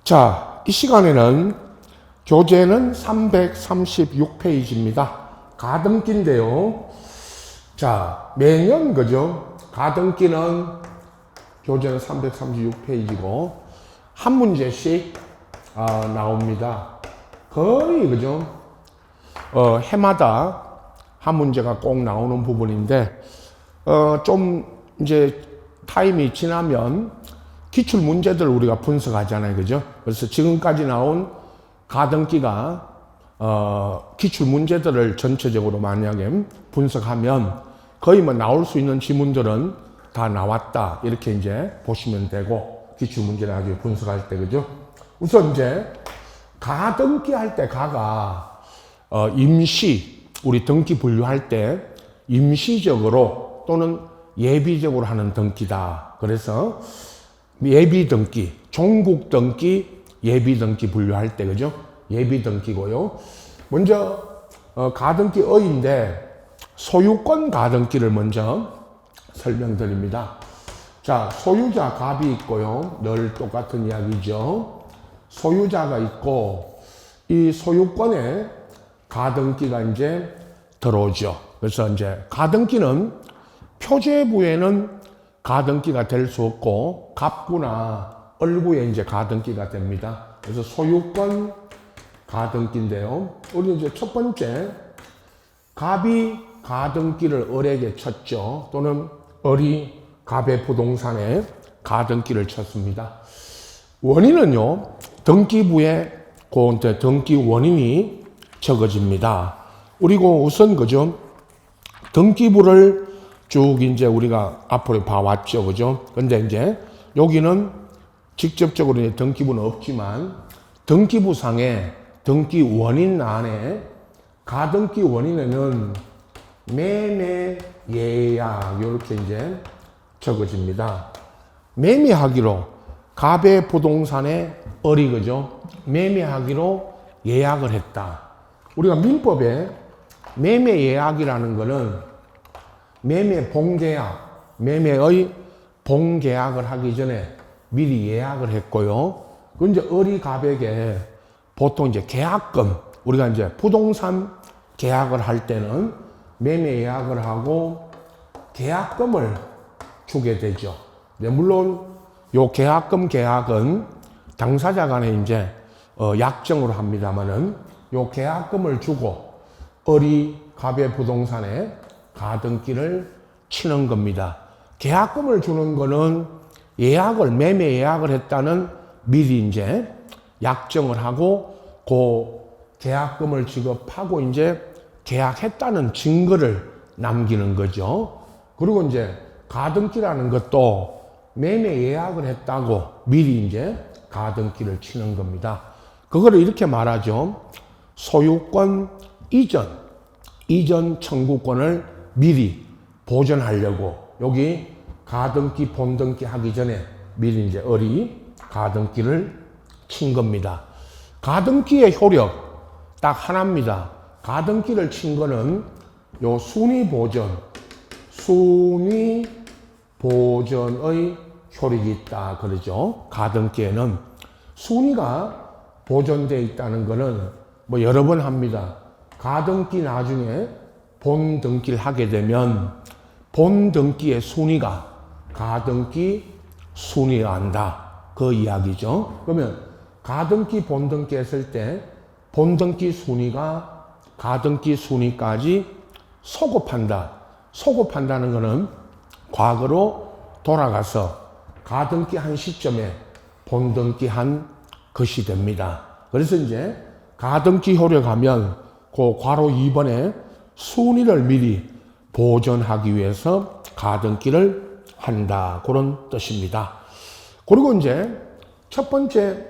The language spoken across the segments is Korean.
자, 이 시간에는 교재는 336페이지입니다. 가등기인데요. 자, 매년 그죠? 가등기는 교재는 336페이지고 한 문제씩 나옵니다. 거의 그죠? 해마다 한 문제가 꼭 나오는 부분인데 좀 이제 타임이 지나면 기출 문제들 우리가 분석하잖아요, 그죠? 그래서 지금까지 나온 가등기가 기출 문제들을 전체적으로 만약에 분석하면 거의 뭐 나올 수 있는 지문들은 다 나왔다 이렇게 이제 보시면 되고 기출 문제를 나중에 분석할 때, 그죠? 우선 이제 가등기 할 때 가가 임시 우리 등기 분류할 때 임시적으로 또는 예비적으로 하는 등기다. 그래서 예비 등기, 종국 등기, 예비 등기 분류할 때, 그죠? 예비 등기고요. 먼저 가등기 어인데 소유권 가등기를 먼저 설명드립니다. 자, 소유자 갑이 있고요. 늘 똑같은 이야기죠. 소유자가 있고 이 소유권에 가등기가 이제 들어오죠. 그래서 이제 가등기는 표제부에는 가등기가 될 수 없고 갑구나 을구에 이제 가등기가 됩니다. 그래서 소유권 가등기인데요. 우리 이제 첫 번째 갑이 가등기를 을에게 쳤죠. 또는 을이 갑의 부동산에 가등기를 쳤습니다. 원인은요, 등기부에 그 등기 원인이 적어집니다. 그리고 우선 그죠? 등기부를 쭉 이제 우리가 앞으로 봐왔죠, 그죠? 근데 이제 여기는 직접적으로 이제 등기부는 없지만 등기부상에 등기 원인 안에 가등기 원인에는 매매 예약 이렇게 이제 적어집니다. 매매하기로 갑의 부동산에 을이 그죠? 매매하기로 예약을 했다. 우리가 민법에 매매 예약이라는 거는 매매 본계약, 매매의 본계약을 하기 전에 미리 예약을 했고요. 그 이제 을이 갑에게 보통 이제 계약금, 우리가 이제 부동산 계약을 할 때는 매매 예약을 하고 계약금을 주게 되죠. 물론 요 계약금 계약은 당사자 간에 이제 약정으로 합니다만은 요 계약금을 주고 을이 갑의 부동산에 가등기를 치는 겁니다. 계약금을 주는 거는 매매 예약을 했다는 미리 이제 약정을 하고 그 계약금을 지급하고 이제 계약했다는 증거를 남기는 거죠. 그리고 이제 가등기라는 것도 매매 예약을 했다고 미리 이제 가등기를 치는 겁니다. 그거를 이렇게 말하죠. 소유권 이전 청구권을 미리 보존하려고 여기 가등기 본등기 하기 전에 미리 이제 을이 가등기를 친 겁니다. 가등기의 효력 딱 하나입니다. 가등기를 친 거는 요 순위 보전의 효력이 있다 그러죠. 가등기에는 순위가 보존되어 있다는 거는 뭐 여러 번 합니다. 가등기 나중에 본등기를 하게 되면 본등기의 순위가 가등기 순위에 한다. 그 이야기죠. 그러면 가등기 본등기 했을 때 본등기 순위가 가등기 순위까지 소급한다. 소급한다는 것은 과거로 돌아가서 가등기 한 시점에 본등기 한 것이 됩니다. 그래서 이제 가등기 효력하면 그 괄호 2번에 순위를 미리 보존하기 위해서 가등기를 한다. 그런 뜻입니다. 그리고 이제 첫 번째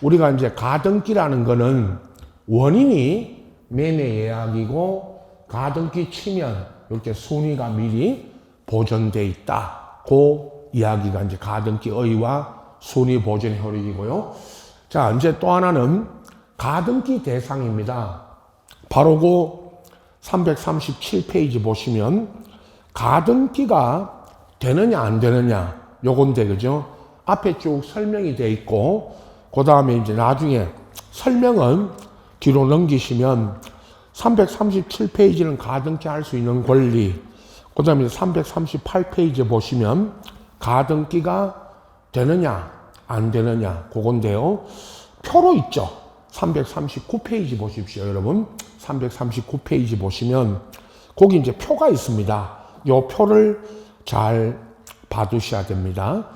우리가 이제 가등기라는 거는 원인이 매매 예약이고 가등기 치면 이렇게 순위가 미리 보존돼 있다. 그 이야기가 이제 가등기 의의와 순위 보존 효력이고요. 자, 이제 또 하나는 가등기 대상입니다. 바로 그 337페이지 보시면 가등기가 되느냐 안 되느냐 요건데 그죠? 앞에 쭉 설명이 돼 있고 그 다음에 이제 나중에 설명은 뒤로 넘기시면 337페이지는 가등기 할 수 있는 권리, 그 다음에 338페이지 보시면 가등기가 되느냐 안 되느냐 그건데요. 표로 있죠. 339페이지 보십시오, 여러분. 339페이지 보시면 거기 이제 표가 있습니다. 요 표를 잘 봐두셔야 됩니다.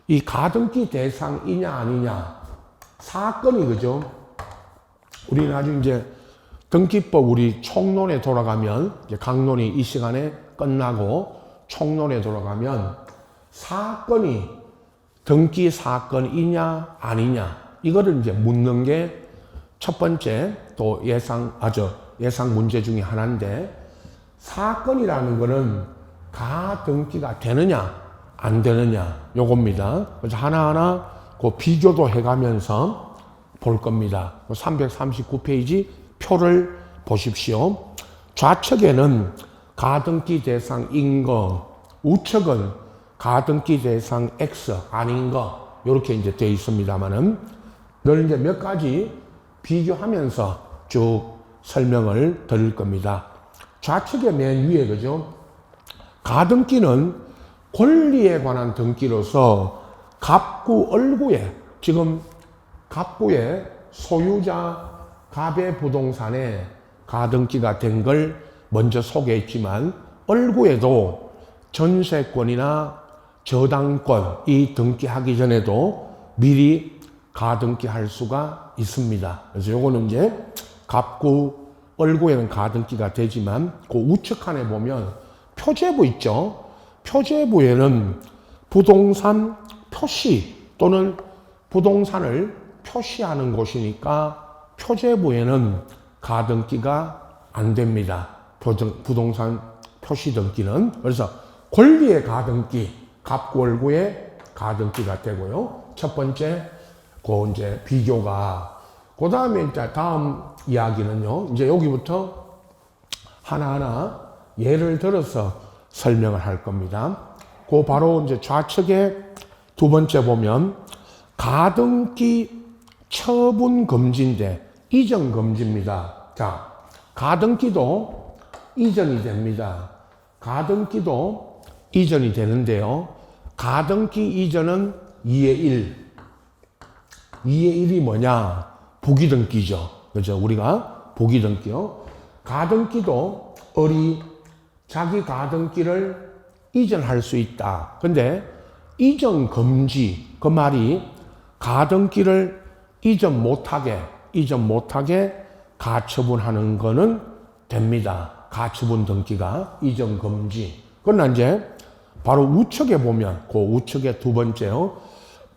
이 가등기 대상이냐 아니냐 사건이 그죠. 우리 나중에 이제 등기법 우리 총론에 돌아가면 이제 강론이 이 시간에 끝나고 총론에 돌아가면 사건이 등기 사건이냐 아니냐 이거를 이제 묻는 게 첫 번째 또 예상 문제 중에 하나인데, 사건이라는 거는 가등기가 되느냐 안 되느냐 요겁니다. 그래서 하나하나 그 비교도 해가면서 볼 겁니다. 339페이지 표를 보십시오. 좌측에는 가등기 대상 인거, 우측은 가등기 대상 X 아닌 거 이렇게 이제 되어 있습니다만은 늘 이제 몇 가지 비교하면서 쭉 설명을 드릴 겁니다. 좌측에 맨 위에 그죠? 가등기는 권리에 관한 등기로서 갑구 얼구에, 지금 갑구의 소유자 갑의 부동산에 가등기가 된 걸 먼저 소개했지만 얼구에도 전세권이나 저당권 이 등기하기 전에도 미리 가등기 할 수가 있습니다. 그래서 요거는 이제 갑구 얼구에는 가등기가 되지만 그 우측 칸에 보면 표제부 있죠. 표제부에는 부동산 표시 또는 부동산을 표시하는 곳이니까 표제부에는 가등기가 안 됩니다. 부동산 표시 등기는. 그래서 권리의 가등기, 갑구월구의 가등기가 되고요. 첫 번째, 그 이제 비교가. 그 다음에 이제 다음 이야기는요. 이제 여기부터 하나하나 예를 들어서 설명을 할 겁니다. 그 바로 이제 좌측에 두 번째 보면 가등기 처분 금지인데 이전 금지입니다. 자, 가등기도 이전이 됩니다. 가등기도 이전이 되는데요. 가등기 이전은 2의 1. 2의 1이 뭐냐? 부기등기죠. 그죠? 우리가 부기등기요. 가등기도 자기 가등기를 이전할 수 있다. 근데 이전 금지, 그 말이 가등기를 이전 못하게 가처분하는 거는 됩니다. 가처분 등기가 이전 금지. 그러나 이제 바로 우측에 보면 그 우측에 두 번째요.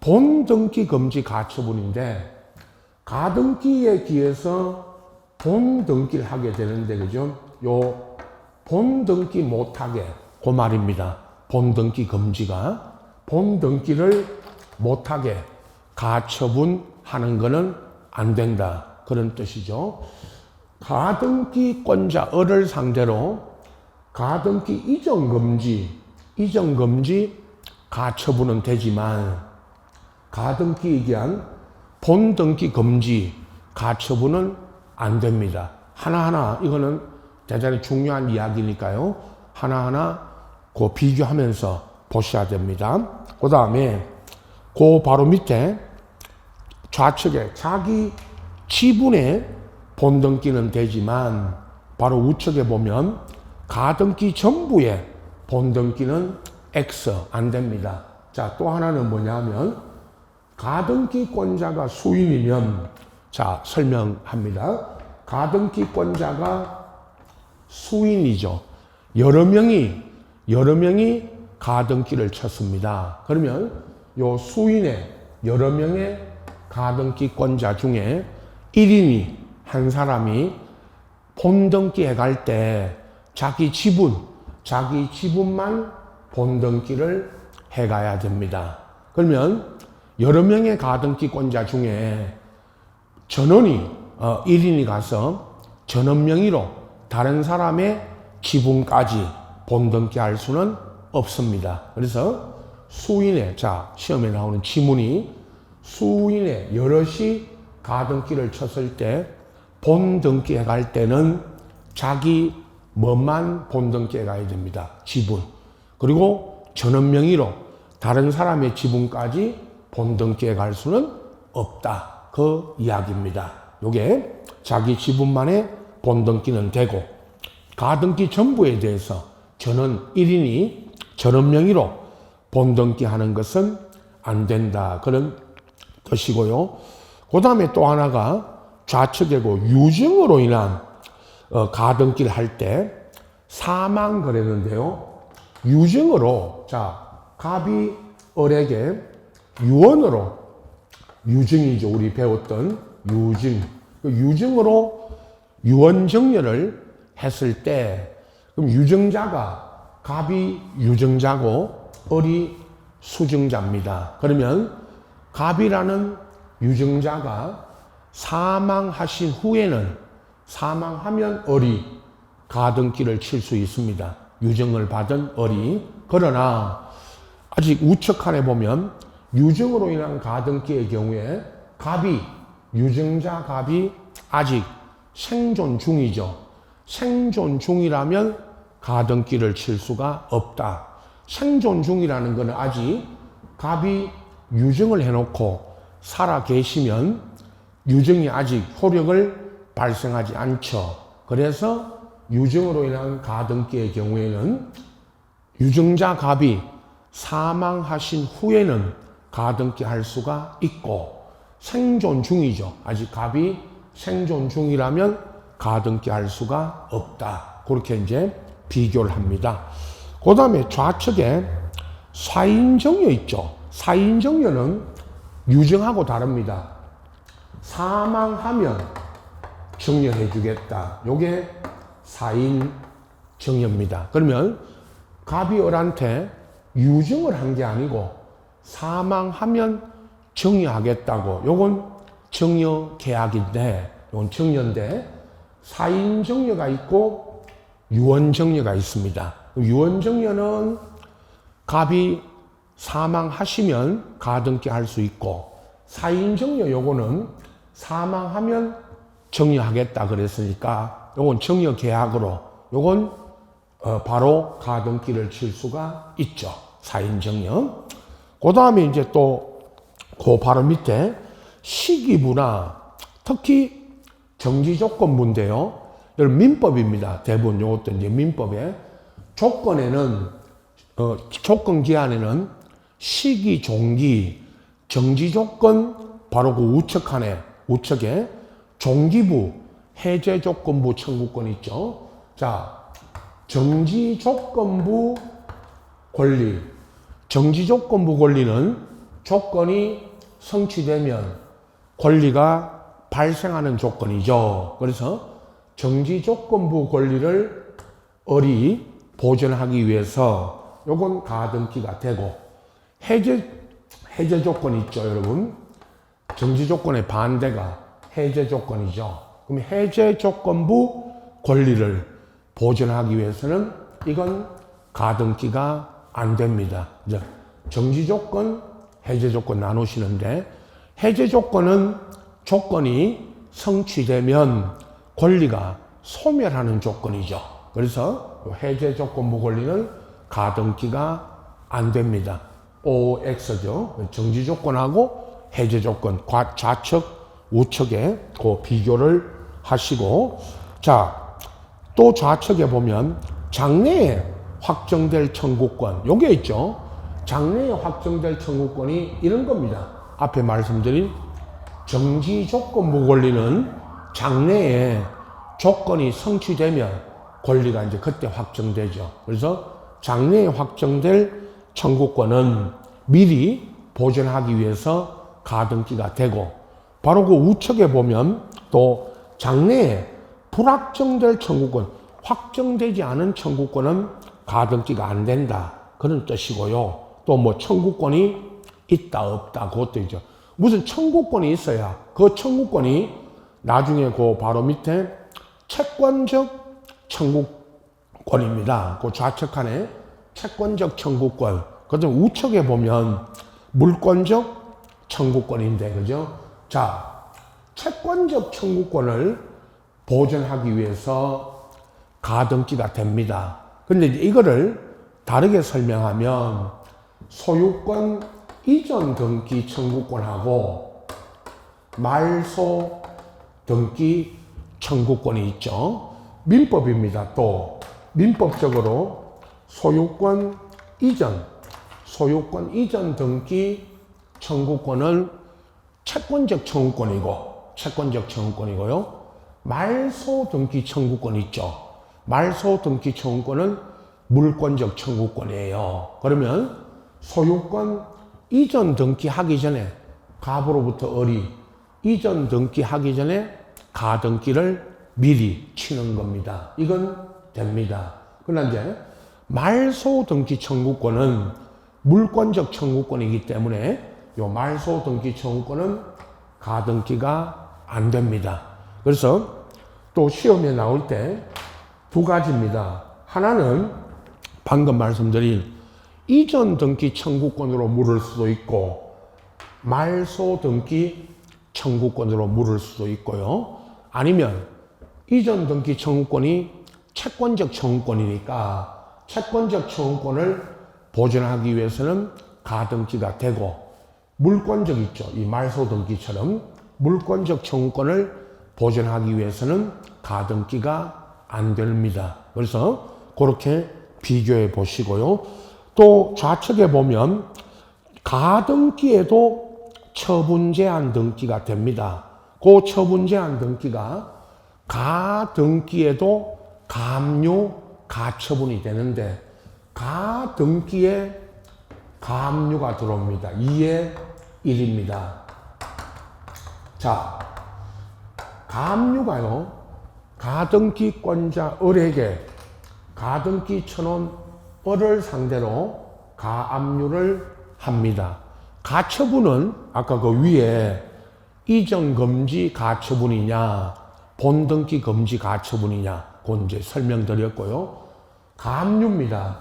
본등기 금지 가처분인데 가등기에 기해서 본등기를 하게 되는데 그죠? 요 본등기 못하게 그 말입니다. 본등기 금지가 본등기를 못하게 가처분하는 거는 안 된다. 그런 뜻이죠. 가등기권자를 상대로 가등기 이전 금지 가처분은 되지만 가등기에 대한 본등기 금지 가처분은 안 됩니다. 하나하나 이거는 대단히 중요한 이야기니까요. 하나하나 그 비교하면서 보셔야 됩니다. 그 다음에 그 바로 밑에 좌측에 자기 지분의 본등기는 되지만 바로 우측에 보면 가등기 전부의 본등기는 X 안 됩니다. 자, 또 하나는 뭐냐면 가등기권자가 수인이면 자, 설명합니다. 가등기권자가 수인이죠. 여러 명이 가등기를 쳤습니다. 그러면 요 수인의 여러 명의 가등기권자 중에 1인이 한 사람이 본등기 해갈 때 자기 지분만 본등기를 해가야 됩니다. 그러면 여러 명의 가등기권자 중에 전원이 1인이 가서 전원 명의로 다른 사람의 지분까지 본등기 할 수는 없습니다. 그래서 수인의, 자, 시험에 나오는 지문이 수인의 여럿이 가등기를 쳤을 때 본등기에 갈 때는 자기 뭐만 본등기에 가야 됩니다. 지분. 그리고 전원 명의로 다른 사람의 지분까지 본등기에 갈 수는 없다. 그 이야기입니다. 요게 자기 지분만의 본등기는 되고 가등기 전부에 대해서 전원 1인이 전원 명의로 본등기 하는 것은 안 된다. 그런 뜻이고요. 그 다음에 또 하나가 좌측이고 유증으로 인한 가등기를 할 때 사망 그랬는데요. 유증으로 갑이 을에게 유언으로 유증이죠. 우리 배웠던 유증. 유증으로 유언정려를 했을 때 그럼 유증자가 갑이 유증자고 을이 수증자입니다. 그러면 갑이라는 유증자가 사망하신 후에는 사망하면 을이 가등기를 칠 수 있습니다. 유증을 받은 을이. 그러나 아직 우측칸에 보면 유증으로 인한 가등기의 경우에 유증자 갑이 아직 생존 중이죠. 생존 중이라면 가등기를 칠 수가 없다. 생존 중이라는 것은 아직 갑이 유증을 해놓고 살아 계시면 유증이 아직 효력을 발생하지 않죠. 그래서 유증으로 인한 가등기의 경우에는 유증자 갑이 사망하신 후에는 가등기 할 수가 있고 생존 중이죠. 아직 갑이 생존 중이라면 가등기 할 수가 없다. 그렇게 이제 비교를 합니다. 그 다음에 좌측에 사인정려 있죠. 사인정려는 유증하고 다릅니다. 사망하면 정려해 주겠다. 요게 사인정려입니다. 그러면 갑이 을한테 유증을 한 게 아니고 사망하면 정려하겠다고. 요건 정려 계약인데, 요건 정려인데 사인정려가 있고 유언정려가 있습니다. 유언정려는 갑이 사망하시면 가등기 할 수 있고 사인정려 요거는 사망하면 정려하겠다 그랬으니까 요건 정려 계약으로 요건 바로 가등기를 칠 수가 있죠. 사인정려. 그 다음에 이제 또 그 바로 밑에 시기부나 특히 정지조건부인데요. 여러분 민법입니다. 대부분 요것도 이제 민법에 조건에는 조건 기한에는 시기, 종기, 정지조건 바로 그 우측에 종기부, 해제조건부 청구권 있죠. 정지조건부 권리. 정지조건부 권리는 조건이 성취되면 권리가 발생하는 조건이죠. 그래서 정지조건부 권리를 을이 보존하기 위해서 요건 가등기가 되고 해제 조건 있죠, 여러분. 정지 조건의 반대가 해제 조건이죠. 그럼 해제 조건부 권리를 보존하기 위해서는 이건 가등기가 안 됩니다. 이제 정지 조건, 해제 조건 나누시는데 해제 조건은 조건이 성취되면 권리가 소멸하는 조건이죠. 그래서 해제 조건부 권리는 가등기가 안 됩니다. OX죠. 정지 조건하고 해제 조건, 좌측, 우측에 그 비교를 하시고, 또 좌측에 보면 장래에 확정될 청구권, 요게 있죠. 장래에 확정될 청구권이 이런 겁니다. 앞에 말씀드린 정지 조건부 권리는 장래에 조건이 성취되면 권리가 이제 그때 확정되죠. 그래서 장래에 확정될 청구권은 미리 보존하기 위해서 가등기가 되고, 바로 그 우측에 보면 또 장래에 불확정될 청구권, 확정되지 않은 청구권은 가등기가 안 된다. 그런 뜻이고요. 또 뭐 청구권이 있다 없다 그것도 있죠. 무슨 청구권이 있어야 그 청구권이 나중에 그 바로 밑에 채권적 청구권입니다. 그 좌측칸에 채권적 청구권. 그다음 우측에 보면 물권적 청구권인데, 그죠? 자, 채권적 청구권을 보존하기 위해서 가등기가 됩니다. 근데 이제 이거를 다르게 설명하면 소유권 이전 등기 청구권하고 말소 등기 청구권이 있죠. 민법입니다. 또 민법적으로 소유권 이전 등기 청구권은 채권적 청구권이고요. 말소 등기 청구권 있죠. 말소 등기 청구권은 물권적 청구권이에요. 그러면 소유권 이전 등기하기 전에 갑으로부터 을이 이전 등기하기 전에 가등기를 미리 치는 겁니다. 이건 됩니다. 그러나 이제 말소 등기 청구권은 물권적 청구권이기 때문에 이 말소 등기 청구권은 가등기가 안 됩니다. 그래서 또 시험에 나올 때 두 가지입니다. 하나는 방금 말씀드린 이전 등기 청구권으로 물을 수도 있고 말소 등기 청구권으로 물을 수도 있고요. 아니면 이전 등기 청구권이 채권적 청구권이니까 채권적 청구권을 보존하기 위해서는 가등기가 되고 물권적 있죠. 이 말소 등기처럼 물권적 청구권을 보존하기 위해서는 가등기가 안 됩니다. 그래서 그렇게 비교해 보시고요. 또 좌측에 보면 가등기에도 처분제한 등기가 됩니다. 그 처분제한 등기가 가등기에도 가압류, 가처분이 되는데 가등기에 가압류가 들어옵니다. 2의 1입니다. 자, 가압류가요. 가등기권자 을에게 가등기 쳐놓은 을을 상대로 가압류를 합니다. 가처분은 아까 그 위에 이전금지 가처분이냐 본등기 금지 가처분이냐 그건 이제 설명드렸고요. 가압류입니다.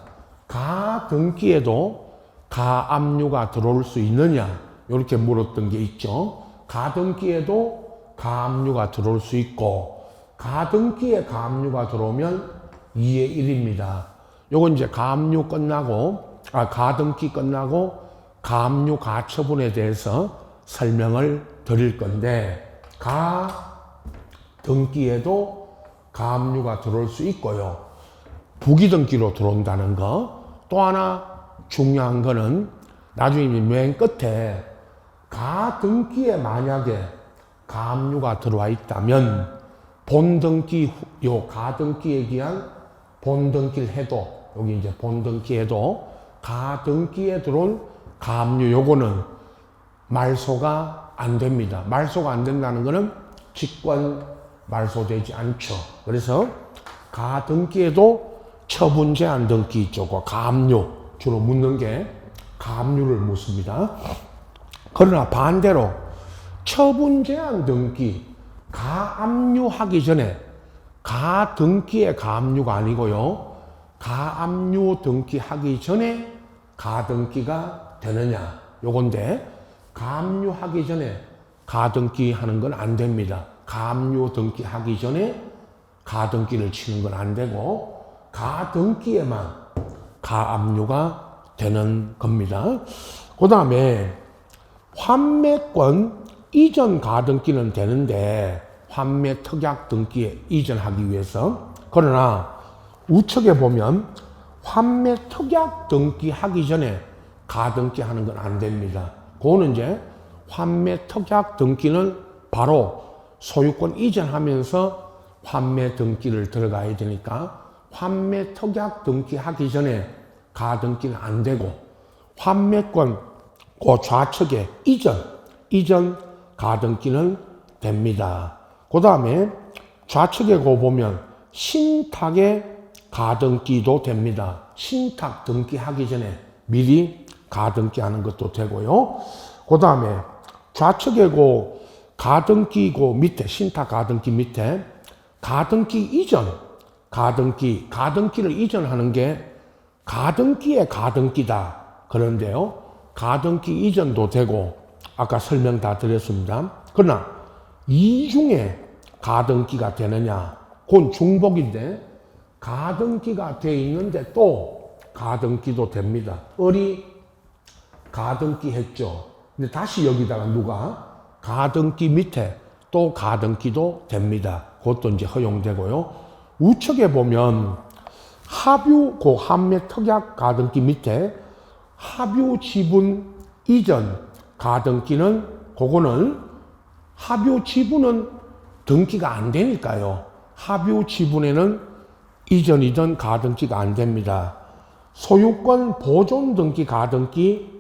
가등기에도 가압류가 들어올 수 있느냐 이렇게 물었던 게 있죠. 가등기에도 가압류가 들어올 수 있고 가등기에 가압류가 들어오면 2의 1입니다. 요건 이제 가압류 끝나고 가등기 끝나고 가압류 가처분에 대해서 설명을 드릴 건데 가등기에도 가압류가 들어올 수 있고요. 부기등기로 들어온다는 거. 또 하나 중요한 거는 나중에 맨 끝에 가등기에 만약에 가압류가 들어와 있다면 본등기, 요 가등기에 기한 본등기를 해도, 여기 이제 본등기 해도 가등기에 들어온 가압류 요거는 말소가 안 됩니다. 말소가 안 된다는 거는 직권 말소되지 않죠. 그래서 가등기에도 처분제한 등기 있죠. 가압류 주로 묻는 게 가압류를 묻습니다. 그러나 반대로 처분제한 등기 가압류하기 전에 가등기에 가압류가 아니고요. 가압류 등기하기 전에 가등기가 되느냐 요건데 가압류하기 전에 가등기 하는 건 안 됩니다. 가압류 등기하기 전에 가등기를 치는 건 안 되고 가등기에만 가압류가 되는 겁니다. 그 다음에 환매권 이전 가등기는 되는데 환매 특약 등기에 이전하기 위해서 그러나 우측에 보면 환매 특약 등기 하기 전에 가등기 하는 건 안 됩니다. 그거는 이제 환매 특약 등기는 바로 소유권 이전하면서 환매 등기를 들어가야 되니까 환매 특약 등기 하기 전에 가등기는 안 되고 환매권 그 좌측에 이전 가등기는 됩니다. 그 다음에 좌측에 거 보면 신탁의 가등기도 됩니다. 신탁 등기하기 전에 미리 가등기 하는 것도 되고요. 그 다음에 좌측에 그 가등기 그 밑에 신탁 가등기 밑에 가등기 이전 가등기를 이전하는 게 가등기의 가등기다. 그런데요. 가등기 이전도 되고 아까 설명 다 드렸습니다. 그러나 이 중에 가등기가 되느냐? 그건 중복인데 가등기가 돼 있는데 또 가등기도 됩니다. 을이 가등기 했죠. 근데 다시 여기다가 누가 가등기 밑에 또 가등기도 됩니다. 그것도 이제 허용되고요. 우측에 보면 합유 고 한매 특약 가등기 밑에 합유 지분 이전 가등기는 그거는 합유 지분은 등기가 안 되니까요. 합유 지분에는 이전이든 가등기가 안 됩니다. 소유권 보존 등기 가등기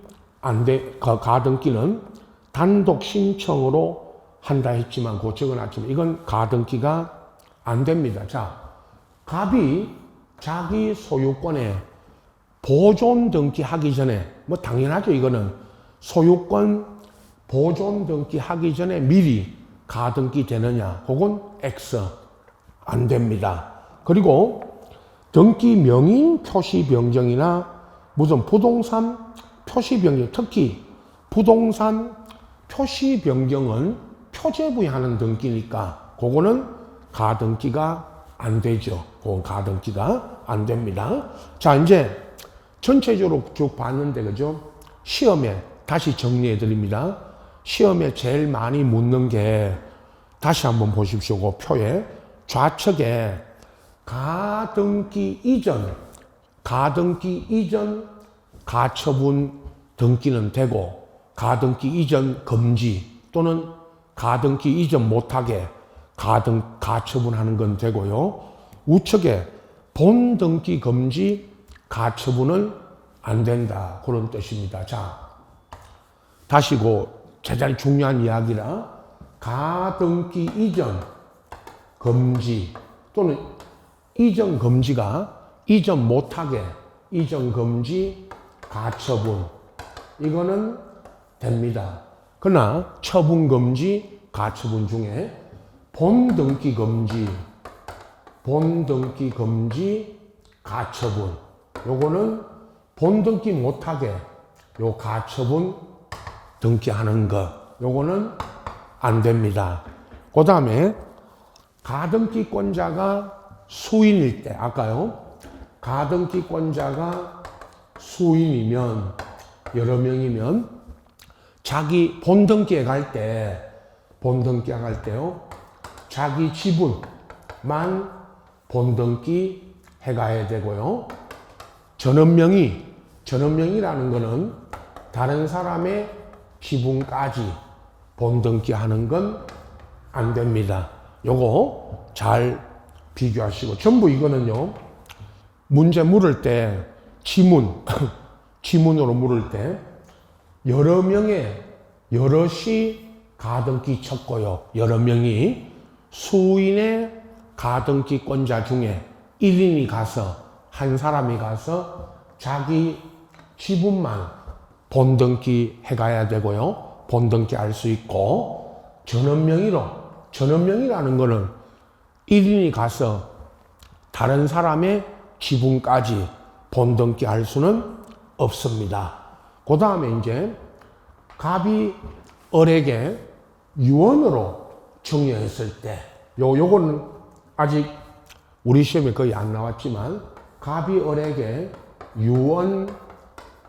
가등기는 단독 신청으로 한다 했지만 그 적어놨지만 이건 가등기가 안 됩니다. 자, 갑이 자기 소유권에 보존 등기 하기 전에 뭐 당연하죠. 이거는 소유권 보존 등기 하기 전에 미리 가등기 되느냐? 그건 X 안 됩니다. 그리고 등기 명인 표시 변경이나 무슨 부동산 표시 변경, 특히 부동산 표시 변경은 표제부하는 등기니까 그거는 가등기가 안 되죠. 그건 가등기가 안 됩니다. 자, 이제 전체적으로 쭉 봤는데 그죠? 시험에 다시 정리해 드립니다. 시험에 제일 많이 묻는 게 다시 한번 보십시오. 그 표에 좌측에 가등기 이전 가처분 등기는 되고 가등기 이전 금지 또는 가등기 이전 못하게 가처분하는 건 되고요. 우측에 본등기 금지 가처분은 안 된다. 그런 뜻입니다. 자, 다시 그 제일 중요한 이야기라 가등기 이전 금지 또는 이전 금지가 이전 못하게 이전 금지 가처분 이거는 됩니다. 그러나 처분 금지 가처분 중에 본등기 금지 가처분 요거는 본등기 못하게 요 가처분 등기하는 것 요거는 안 됩니다. 그 다음에 가등기권자가 수인일 때 아까요 가등기권자가 수인이면 여러 명이면 자기 본등기에 갈 때요 자기 지분만 본등기 해가야 되고요. 전원명의라는 거는 다른 사람의 지분까지 본등기 하는 건 안 됩니다. 요거 잘 비교하시고 전부 이거는요. 문제 물을 때 지문으로 물을 때 여럿이 가등기 쳤고요. 여러 명이 수인의 가등기권자 중에 1인이 가서 한 사람이 가서 자기 지분만 본등기 해가야 되고요. 본등기 할 수 있고 전원명의라는 거는 1인이 가서 다른 사람의 지분까지 본등기 할 수는 없습니다. 그 다음에 이제 갑이 을에게 유언으로 증여했을 때 요거는 아직 우리 시험에 거의 안 나왔지만 갑이 을에게 유언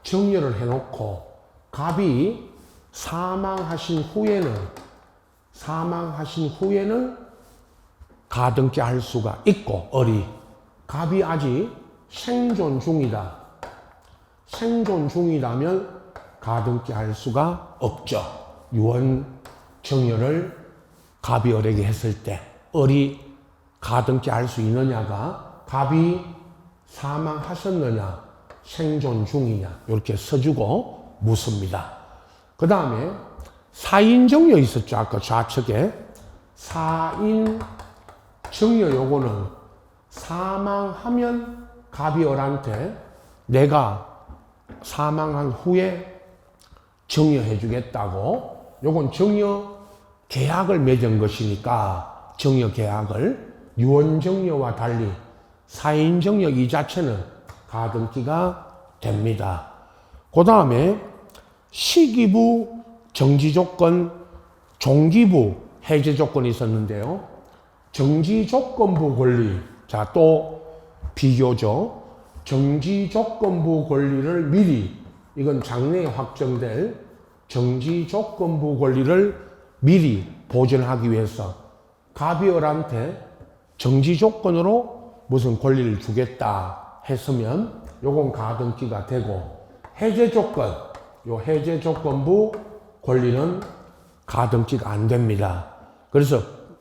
증여를 해놓고 갑이 사망하신 후에는 가등기 할 수가 있고 을이 갑이 아직 생존 중이라면 가등기 할 수가 없죠. 유언 증여를 갑이 을에게 했을 때 을이 가등기 할 수 있느냐가 갑이 사망하셨느냐 생존 중이냐 이렇게 써주고 묻습니다. 그 다음에 사인 증여 있었죠. 아까 좌측에 사인 증여 요거는 사망하면 갑이 을한테 내가 사망한 후에 증여해 주겠다고 요건 증여 계약을 맺은 것이니까 증여 계약을 유언 증여와 달리 사인 증여 이 자체는 가등기가 됩니다. 그 다음에 시기부 정지조건, 종기부 해제 조건이 있었는데요. 정지조건부 권리, 자, 또 비교죠. 정지조건부 권리를 미리, 이건 장래에 확정될 정지조건부 권리를 미리 보존하기 위해서 갑이을한테 정지조건으로 무슨 권리를 주겠다 했으면 요건 가등기가 되고, 해제조건, 요 해제조건부 권리는 가등기가 안 됩니다. 그래서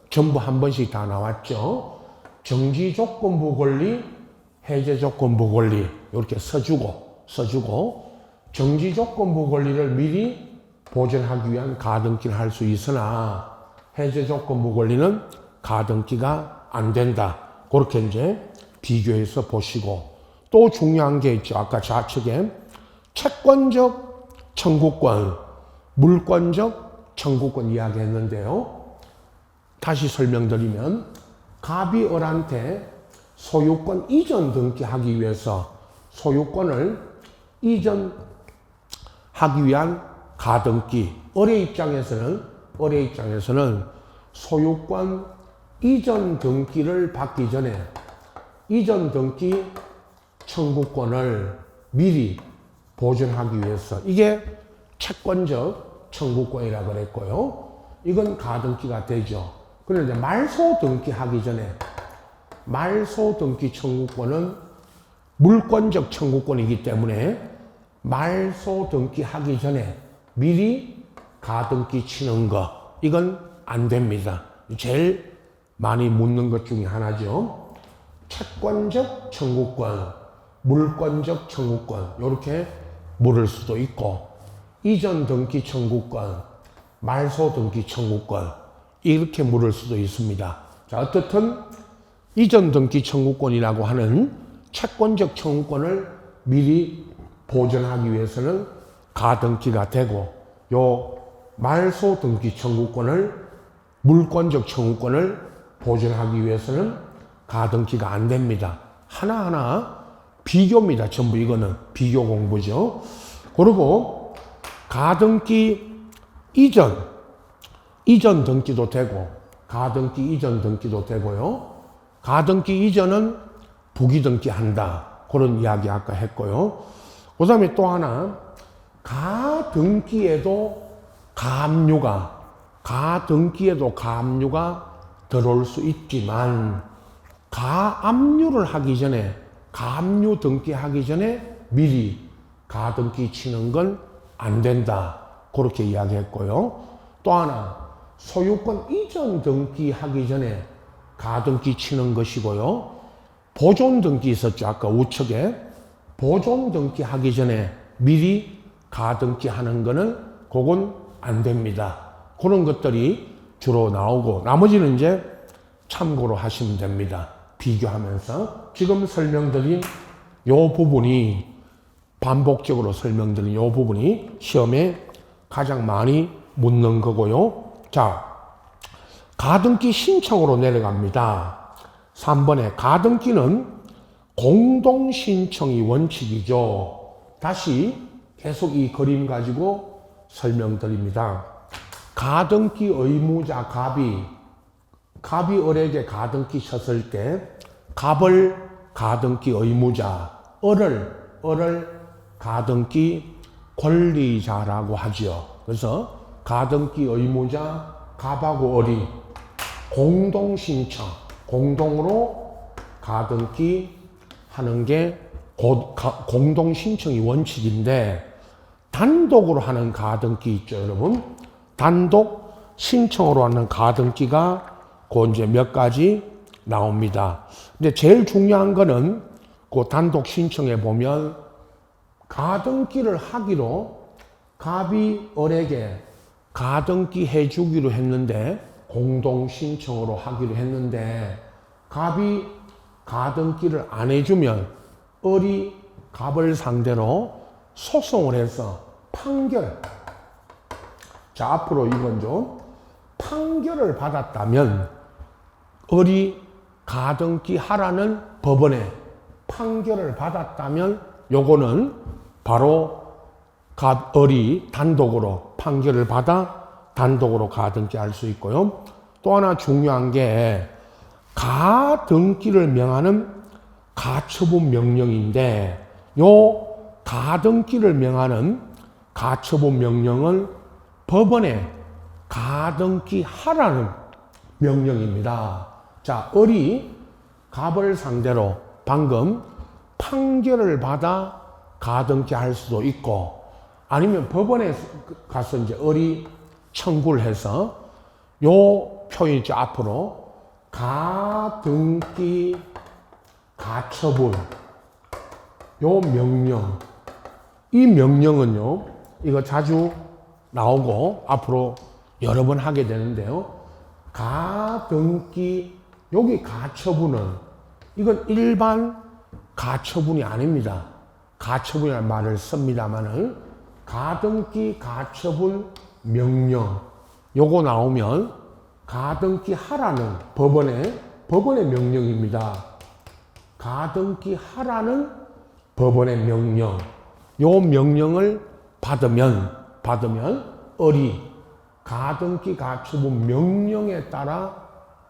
전부 한 번씩 다 나왔죠. 정지조건부 권리, 해제조건부 권리 이렇게 써주고 정지조건부 권리를 미리 보존하기 위한 가등기를 할 수 있으나 해제조건부 권리는 가등기가 안 된다. 그렇게 이제 비교해서 보시고, 또 중요한 게 있죠. 아까 좌측에 채권적 청구권, 물권적 청구권 이야기했는데요. 다시 설명드리면 갑이 을한테 소유권 이전 등기하기 위해서 소유권을 이전하기 위한 가등기, 을의 입장에서는 소유권 이전 등기를 받기 전에 이전 등기 청구권을 미리 보존하기 위해서, 이게 채권적 청구권이라고 그랬고요. 이건 가등기가 되죠. 그런데 말소 등기하기 전에 말소 등기 청구권은 물권적 청구권이기 때문에 말소 등기하기 전에 미리 가등기 치는 거, 이건 안 됩니다. 제일 많이 묻는 것 중에 하나죠. 채권적 청구권, 물권적 청구권 이렇게 물을 수도 있고, 이전 등기 청구권, 말소 등기 청구권 이렇게 물을 수도 있습니다. 자, 어떻든 이전 등기 청구권이라고 하는 채권적 청구권을 미리 보존하기 위해서는 가등기가 되고, 요 말소 등기 청구권을 물권적 청구권을 보존하기 위해서는 가등기가 안 됩니다. 하나하나 비교입니다. 전부 이거는 비교 공부죠. 그리고 가등기 이전 등기도 되고, 가등기 이전 등기도 되고요. 가등기 이전은 부기등기 한다. 그런 이야기 아까 했고요. 그 다음에 또 하나, 가등기에도 가압류가 들어올 수 있지만, 가압류를 하기 전에, 가압류 등기하기 전에 미리 가등기 치는 건 안 된다. 그렇게 이야기했고요. 또 하나, 소유권 이전 등기하기 전에 가등기 치는 것이고요. 보존 등기 있었죠. 아까 우측에. 보존 등기 하기 전에 미리 가등기 하는 거는 그건 안 됩니다. 그런 것들이 주로 나오고, 나머지는 이제 참고로 하시면 됩니다. 비교하면서. 지금 설명드린 요 부분이, 반복적으로 설명드린 요 부분이 시험에 가장 많이 묻는 거고요. 자, 가등기 신청으로 내려갑니다. 3번에 가등기는 공동신청이 원칙이죠. 다시 계속 이 그림 가지고 설명드립니다. 가등기 의무자 갑이 을에게 가등기 쳤을 때 갑을 가등기 의무자, 을을 가등기 권리자라고 하죠. 그래서 가등기 의무자 갑하고 을이 공동신청, 공동으로 가등기 하는 게 공동신청이 원칙인데, 단독으로 하는 가등기 있죠, 여러분. 단독 신청으로 하는 가등기가 그 이제 몇 가지 나옵니다. 근데 제일 중요한 거는 그 단독 신청에 보면 가등기를 하기로 갑이 을에게 가등기 해주기로 했는데, 공동 신청으로 하기로 했는데, 갑이 가등기를 안 해주면 을이 갑을 상대로 소송을 해서 판결. 자, 앞으로 이건 좀 판결을 받았다면, 을이 가등기 하라는 법원에 판결을 받았다면 요거는 바로 을이 단독으로 판결을 받아 단독으로 가등기 할 수 있고요. 또 하나 중요한 게 가등기를 명하는 가처분 명령인데 요 가등기를 명하는 가처분 명령은 법원에 가등기 하라는 명령입니다. 자, 을이 갑을 상대로 방금 판결을 받아 가등기 할 수도 있고 아니면 법원에 가서 이제 을이 청구를 해서 요 표현 있죠. 앞으로 가등기 가처분 요 명령 이 명령은요 이거 자주 나오고 앞으로 여러 번 하게 되는데요. 가등기 여기 가처분은 이건 일반 가처분이 아닙니다. 가처분이라는 말을 씁니다만은 가등기 가처분 명령 요거 나오면 가등기 하라는 법원의 명령입니다. 가등기 하라는 법원의 명령 요 명령을 받으면 을이 가등기 가처분 명령에 따라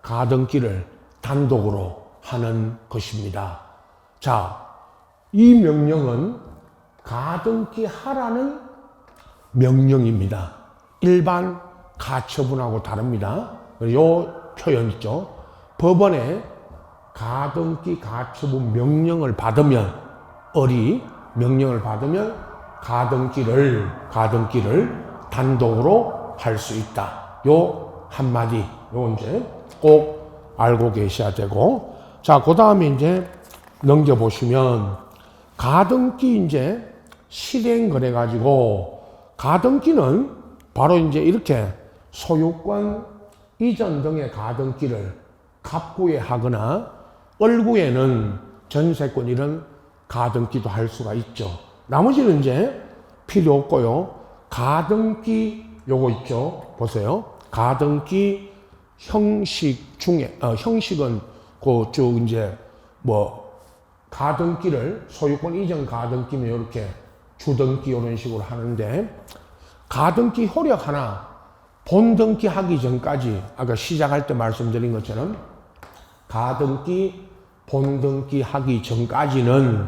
가등기를 단독으로 하는 것입니다. 자, 이 명령은 가등기 하라는 명령입니다. 일반 가처분하고 다릅니다. 요 표현 있죠. 법원에 가등기 가처분 명령을 받으면 을이 명령을 받으면 가등기를 단독으로 할 수 있다. 요 한마디 요 이제 꼭 알고 계셔야 되고 자, 그 다음에 이제 넘겨보시면 가등기 이제 실행 그래 가지고 가등기는 바로 이제 이렇게 소유권 이전 등의 가등기를 갑구에 하거나 을구에는 전세권 이런 가등기도 할 수가 있죠. 나머지는 이제 필요 없고요. 가등기 요거 있죠. 보세요. 가등기 형식 중에 형식은 그 쭉 이제 뭐 가등기를 소유권 이전 가등기면 이렇게 주등기 이런 식으로 하는데 가등기 효력 하나 본등기 하기 전까지 아까 시작할 때 말씀드린 것처럼 가등기 본등기 하기 전까지는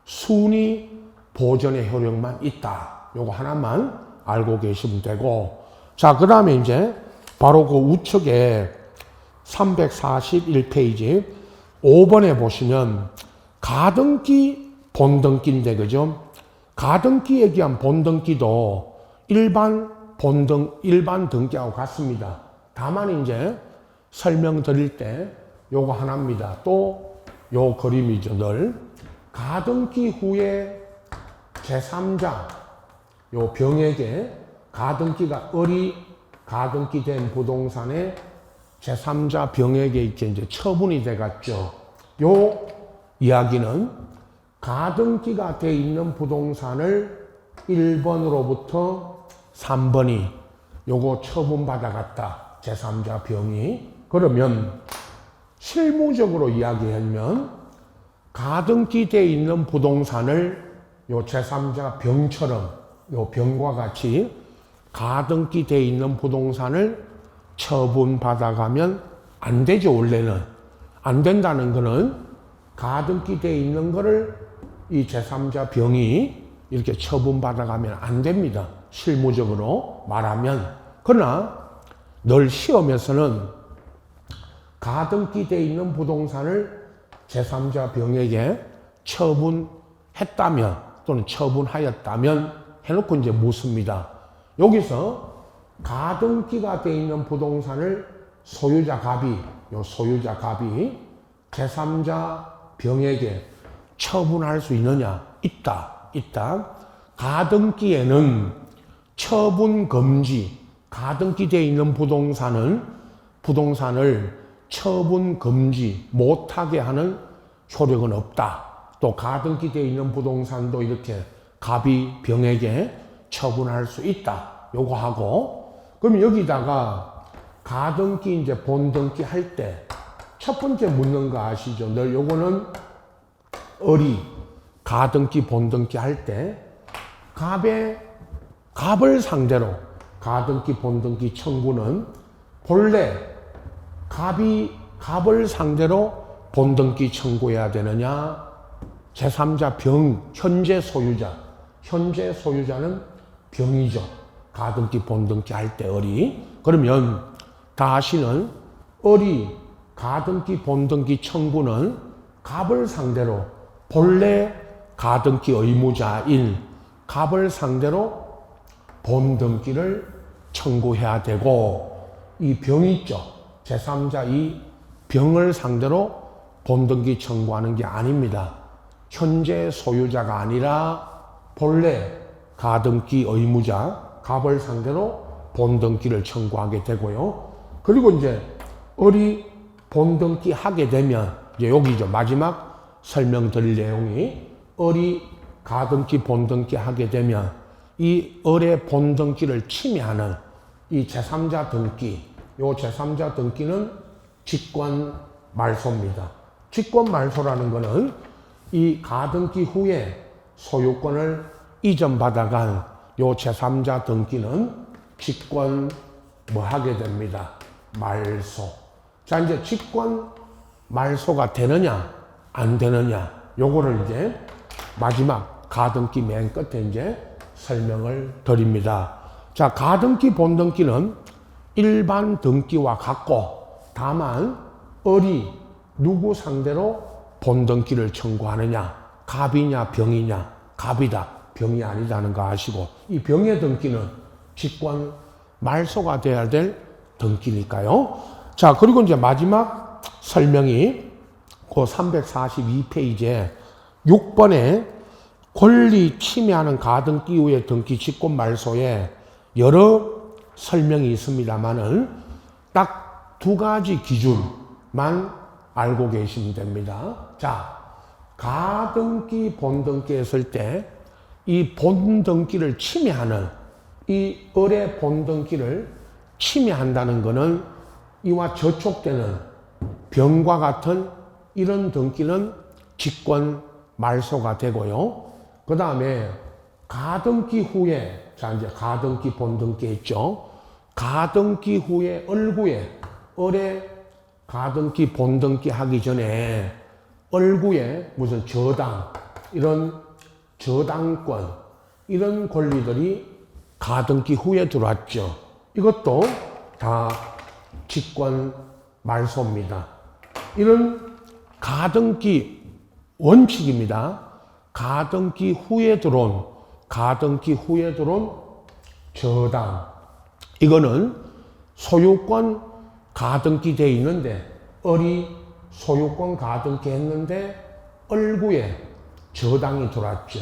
순위 보전의 효력만 있다. 요거 하나만 알고 계시면 되고 자, 그 다음에 이제 바로 그 우측에 341페이지 5번에 보시면 가등기 본등기인데 그죠? 가등기 얘기한 본등기도 일반 등기하고 같습니다. 다만 이제 설명드릴 때 요거 하나입니다. 또 요 그림이죠. 늘 가등기 후에 제3자 요 병에게 가등기가 을이 가등기 된 부동산에 제3자 병에게 이렇게 이제 처분이 돼갔죠. 요 이야기는 가등기가 돼 있는 부동산을 1번으로부터 3번이 요거 처분받아갔다. 제3자 병이. 그러면 실무적으로 이야기하면 가등기 돼 있는 부동산을 요 제3자 병처럼 요 병과 같이 가등기 돼 있는 부동산을 처분받아가면 안 되죠. 원래는 안 된다는 거는 가등기 돼 있는 거를 이 제3자 병이 이렇게 처분받아가면 안 됩니다. 실무적으로 말하면. 그러나 늘 시험에서는 가등기 돼 있는 부동산을 제3자 병에게 처분했다면 또는 처분하였다면 해놓고 이제 묻습니다. 여기서 가등기가 돼 있는 부동산을 소유자 갑이 제3자 병에게 처분할 수 있느냐? 있다. 가등기에는 처분 금지, 가등기 돼 있는 부동산을 처분 금지 못하게 하는 효력은 없다. 또 가등기 돼 있는 부동산도 이렇게 갑이 병에게 처분할 수 있다. 요거 하고 그럼 여기다가 가등기 이제 본등기 할 때 첫 번째 묻는 거 아시죠? 늘 요거는 을이 가등기 본등기 할 때 갑의 갑을 상대로 가등기, 본등기, 청구는 본래 갑을 상대로 본등기 청구해야 되느냐? 제3자 병, 현재 소유자는 병이죠. 가등기, 본등기 할 때 을이. 그러면 다시는 을이 가등기, 본등기 청구는 갑을 상대로 본래 가등기 의무자인 갑을 상대로 본등기를 청구해야 되고, 이 병이 있죠. 제3자 이 병을 상대로 본등기 청구하는 게 아닙니다. 현재 소유자가 아니라 본래 가등기 의무자 갑을 상대로 본등기를 청구하게 되고요. 그리고 이제 을이 본등기 하게 되면 이제 여기죠. 마지막 설명드릴 내용이 을이 가등기, 본등기 하게 되면 이 을의 본등기를 침해하는 이 제3자 등기, 요 제3자 등기는 직권 말소입니다. 직권 말소라는 것은 이 가등기 후에 소유권을 이전받아간 요 제3자 등기는 직권 하게 됩니다. 말소. 자, 이제 직권 말소가 되느냐 안 되느냐 요거를 이제 마지막 가등기 맨 끝에 이제 설명을 드립니다. 자, 가등기, 본등기는 일반 등기와 같고, 다만 을이 누구 상대로 본등기를 청구하느냐? 갑이냐 병이냐? 갑이다, 병이 아니다는 거 아시고, 이 병의 등기는 직권 말소가 돼야 될 등기니까요. 자, 그리고 이제 마지막 설명이 그 342페이지에 6번에 권리 침해하는 가등기 이후의 등기 직권 말소에 여러 설명이 있습니다만은 딱 두 가지 기준만 알고 계시면 됩니다. 자, 가등기, 본등기 했을 때 이 본등기를 침해하는, 이 을의 본등기를 침해한다는 것은 이와 저촉되는 병과 같은 이런 등기는 직권 말소가 되고요. 그 다음에 가등기 후에, 자, 이제 가등기, 본등기 했죠. 가등기 후에 을구에, 을의 가등기, 본등기 하기 전에 을구에 무슨 저당, 이런 저당권, 이런 권리들이 가등기 후에 들어왔죠. 이것도 다 직권 말소입니다. 이런 가등기 원칙입니다. 가등기 후에 들어온 저당, 이거는 소유권 가등기 돼 있는데 을이 소유권 가등기 했는데 을구에 저당이 들어왔죠.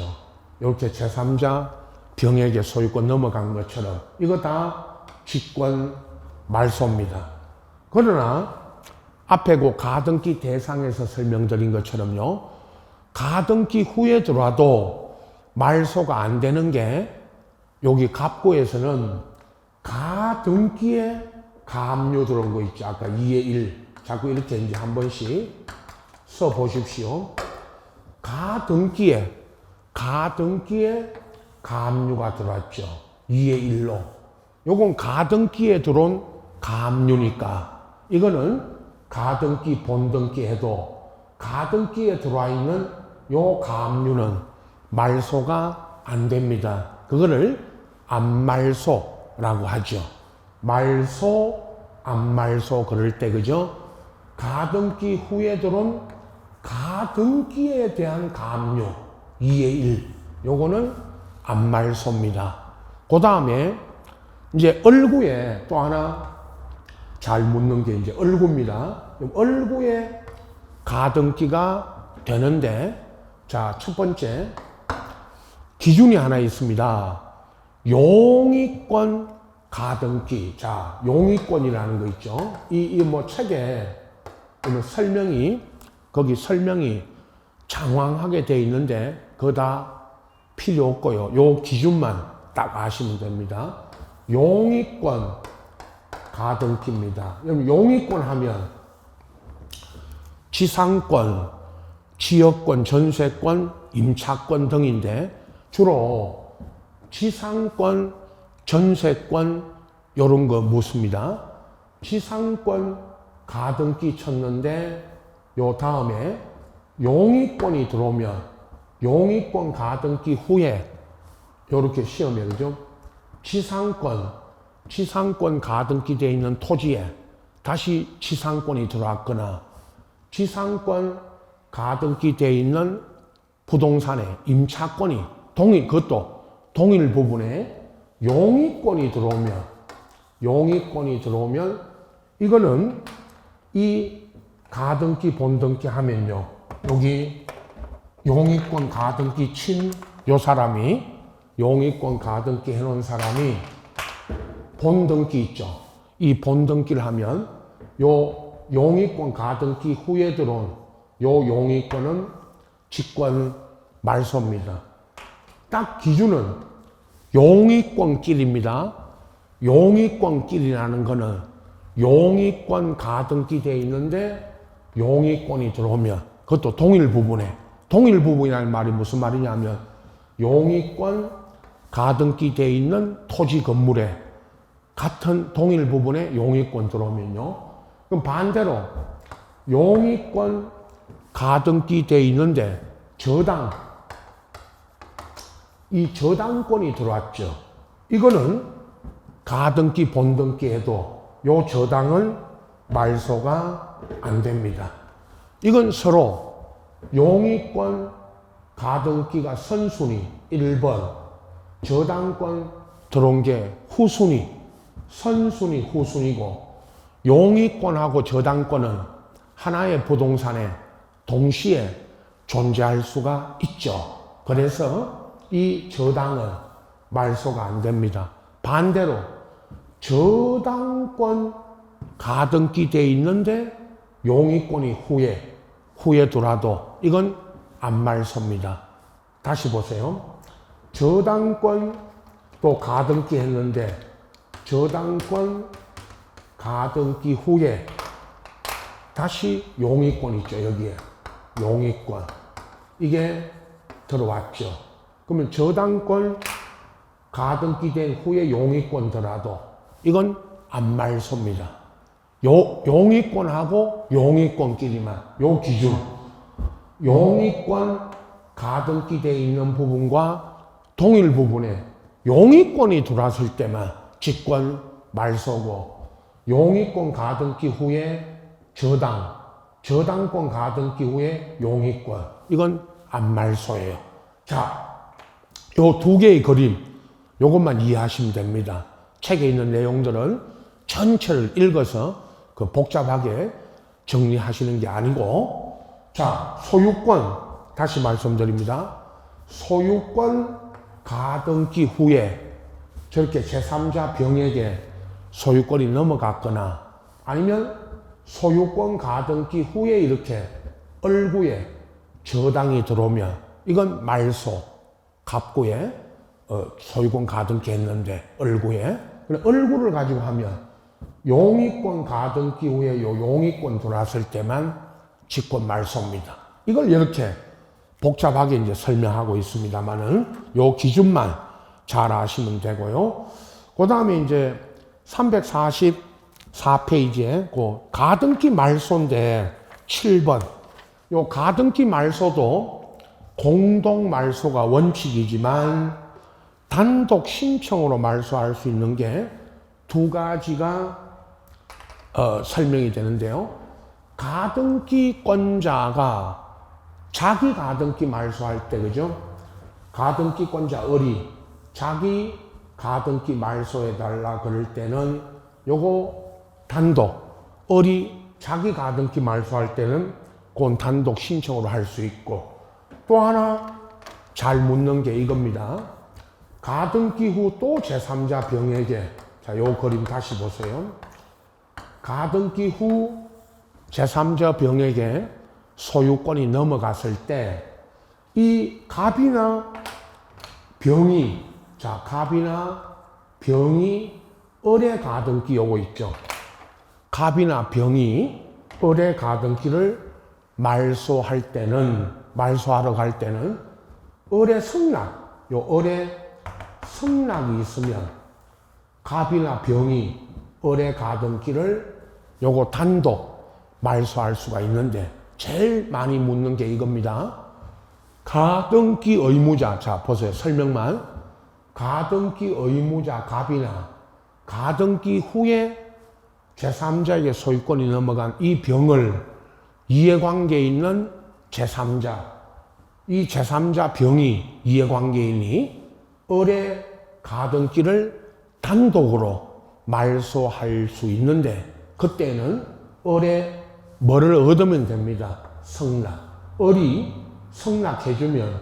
이렇게 제3자 병에게 소유권 넘어간 것처럼 이거 다 직권 말소입니다. 그러나 앞에 그 가등기 대상에서 설명드린 것처럼요, 가등기 후에 들어와도 말소가 안 되는 게 여기 갑구에서는 가등기에 가압류 들어온 거 있죠. 아까 2의 1. 자꾸 이렇게 이제 한 번씩 써 보십시오. 가등기에 가압류가 들어왔죠. 2의 1로. 요건 가등기에 들어온 가압류니까 이거는 가등기, 본등기 해도 가등기에 들어와 있는 요 가압류는 말소가 안 됩니다. 그거를 안말소라고 하죠. 말소, 안말소 그럴 때, 그죠? 가등기 후에 들어온 가등기에 대한 가압류 2의 1, 요거는 안말소입니다. 그 다음에 이제 을구에 또 하나 잘 묻는 게 이제 을구입니다. 을구에 가등기가 되는데, 자, 첫 번째 기준이 하나 있습니다. 용의권 가등기. 자, 용의권이라는 거 있죠. 이 뭐 책에 설명이, 거기 설명이 장황하게 돼 있는데 그거 다 필요 없고요. 요 기준만 딱 아시면 됩니다. 용의권 가등기입니다. 여러분, 용의권 하면 지상권, 지역권, 전세권, 임차권 등인데 주로 지상권, 전세권 요런 거 묻습니다. 지상권 가등기 쳤는데 요 다음에 용의권이 들어오면 용의권 가등기 후에 요렇게 시험에 그죠? 지상권 가등기 되어 있는 토지에 다시 지상권이 들어왔거나 지상권 가등기 되어 있는 부동산에 임차권이 그것도 동일 부분에 용의권이 들어오면 이거는 이 가등기 본등기 하면요. 여기 용의권 가등기 친 요 사람이 용의권 가등기 해놓은 사람이 본등기 있죠. 이 본등기를 하면 요 용의권 가등기 후에 들어온 요 용의권은 직권 말소입니다. 딱 기준은 용의권끼리입니다. 용의권끼리라는 거는 용의권 가등기 되어 있는데 용의권이 들어오면 그것도 동일 부분이라는 말이 무슨 말이냐면 용의권 가등기 되어 있는 토지 건물에 같은 동일 부분에 용의권 들어오면요. 그럼 반대로 용의권 가등기 되어 있는데 이 저당권이 들어왔죠. 이거는 가등기 본등기 해도 요 저당은 말소가 안 됩니다. 이건 서로 용의권 가등기가 선순위 1번, 저당권 들어온 게 후순위, 선순위 후순위고 용의권하고 저당권은 하나의 부동산에 동시에 존재할 수가 있죠. 그래서 이 저당은 말소가 안 됩니다. 반대로 저당권 가등기 되어 있는데 용의권이 후에 들어와도 이건 안 말소입니다. 다시 보세요. 저당권 또 가등기 했는데 저당권 가등기 후에 다시 용의권 있죠. 여기에 용의권 이게 들어왔죠. 그러면 저당권 가등기 된 후에 용의권 들어와도 이건 안 말소입니다. 용의권하고 용의권끼리만 요 기준 용의권 가등기 되어 있는 부분과 동일 부분에 용의권이 들어왔을 때만 직권 말소고 용의권 가등기 후에 저당권 가등기 후에 용의권 이건 안 말소예요. 자, 요 두 개의 그림 요것만 이해하시면 됩니다. 책에 있는 내용들은 전체를 읽어서 그 복잡하게 정리하시는 게 아니고 자, 소유권 다시 말씀드립니다. 소유권 가등기 후에 저렇게 제3자 병에게 소유권이 넘어갔거나 아니면 소유권 가등기 후에 이렇게 얼구에 저당이 들어오면 이건 말소, 갑구에 소유권 가등기 했는데 얼구에 얼구를 가지고 하면 용의권 가등기 후에 요 용의권 들어왔을 때만 직권 말소입니다. 이걸 이렇게 복잡하게 이제 설명하고 있습니다만은 요 기준만 잘 아시면 되고요. 그 다음에 이제 344페이지에 그 가등기 말소인데 7번. 요 가등기 말소도 공동 말소가 원칙이지만 단독 신청으로 말소할 수 있는 게 두 가지가 설명이 되는데요. 가등기권자가 자기 가등기 말소할 때, 그죠? 가등기권자 을이 자기 가등기 말소해달라 그럴 때는 요거 단독, 을이 자기 가등기 말소할 때는 그건 단독 신청으로 할 수 있고 또 하나 잘 묻는 게 이겁니다. 가등기 후 또 제3자 병에게 자, 요 그림 다시 보세요. 가등기 후 제3자 병에게 소유권이 넘어갔을 때 이 갑이나 병이 을의 가등기 요거 있죠. 갑이나 병이 을의 가등기를 말소하러 갈 때는 을의 승낙, 요 을의 승낙이 있으면 갑이나 병이 을의 가등기를 요거 단독 말소할 수가 있는데 제일 많이 묻는 게 이겁니다. 가등기 의무자, 자 보세요. 설명만. 가등기 의무자 갑이나 가등기 후에 제3자에게 소유권이 넘어간 이 병을 이해관계에 있는 제3자, 이 제3자 병이 이해관계인이 을의 가등기를 단독으로 말소할 수 있는데 그때는 을에 뭐를 얻으면 됩니다. 성납. 을이 성납해주면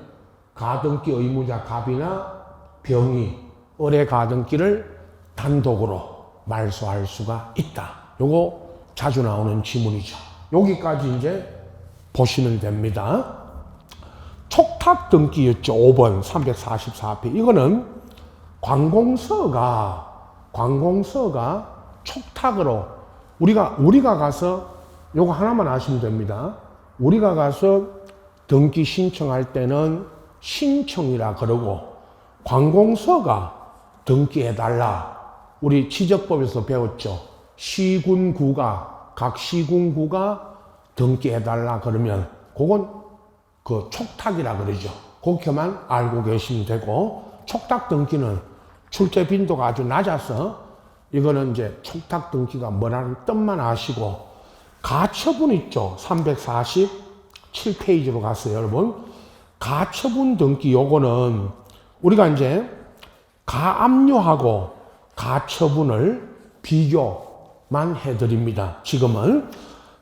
가등기 의무자 갑이나 병이 을의 가등기를 단독으로 말소할 수가 있다. 요거 자주 나오는 지문이죠. 여기까지 이제 보시면 됩니다. 촉탁 등기였죠. 5번 344페이지. 이거는 관공서가 촉탁으로 우리가 가서 요거 하나만 아시면 됩니다. 우리가 가서 등기 신청할 때는 신청이라 그러고 관공서가 등기해달라. 우리 지적법에서 배웠죠. 각 시군구가 등기해달라 그러면 그건 그 촉탁이라 그러죠. 그렇게만 알고 계시면 되고 촉탁 등기는 출제 빈도가 아주 낮아서 이거는 이제 촉탁 등기가 뭐라는 뜻만 아시고 가처분 있죠. 347페이지로 갔어요, 여러분. 가처분 등기 요거는 우리가 이제 가압류하고 가처분을 비교만 해드립니다. 지금은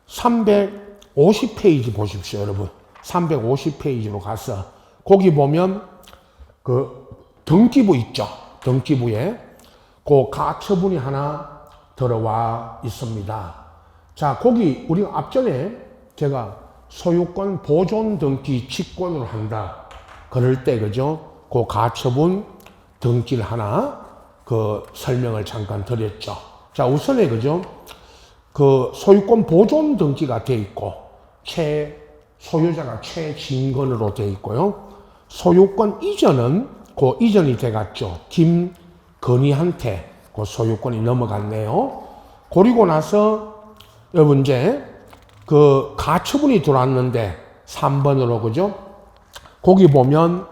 350페이지 보십시오, 여러분. 350페이지로 가서 거기 보면 그 등기부 있죠. 등기부에 그 가처분이 하나 들어와 있습니다. 자, 거기 우리가 앞전에 제가 소유권 보존 등기 직권으로 한다. 그럴 때 그죠? 그 가처분 등기를 하나 그 설명을 잠깐 드렸죠. 자, 우선에 그죠? 그 소유권 보존 등기가 돼 있고 소유자가 최진건으로 돼 있고요. 소유권 이전은 그 이전이 돼갔죠. 김건희한테 그 소유권이 넘어갔네요. 그리고 나서 여러분 이제 그 가처분이 들어왔는데 3번으로 그죠? 거기 보면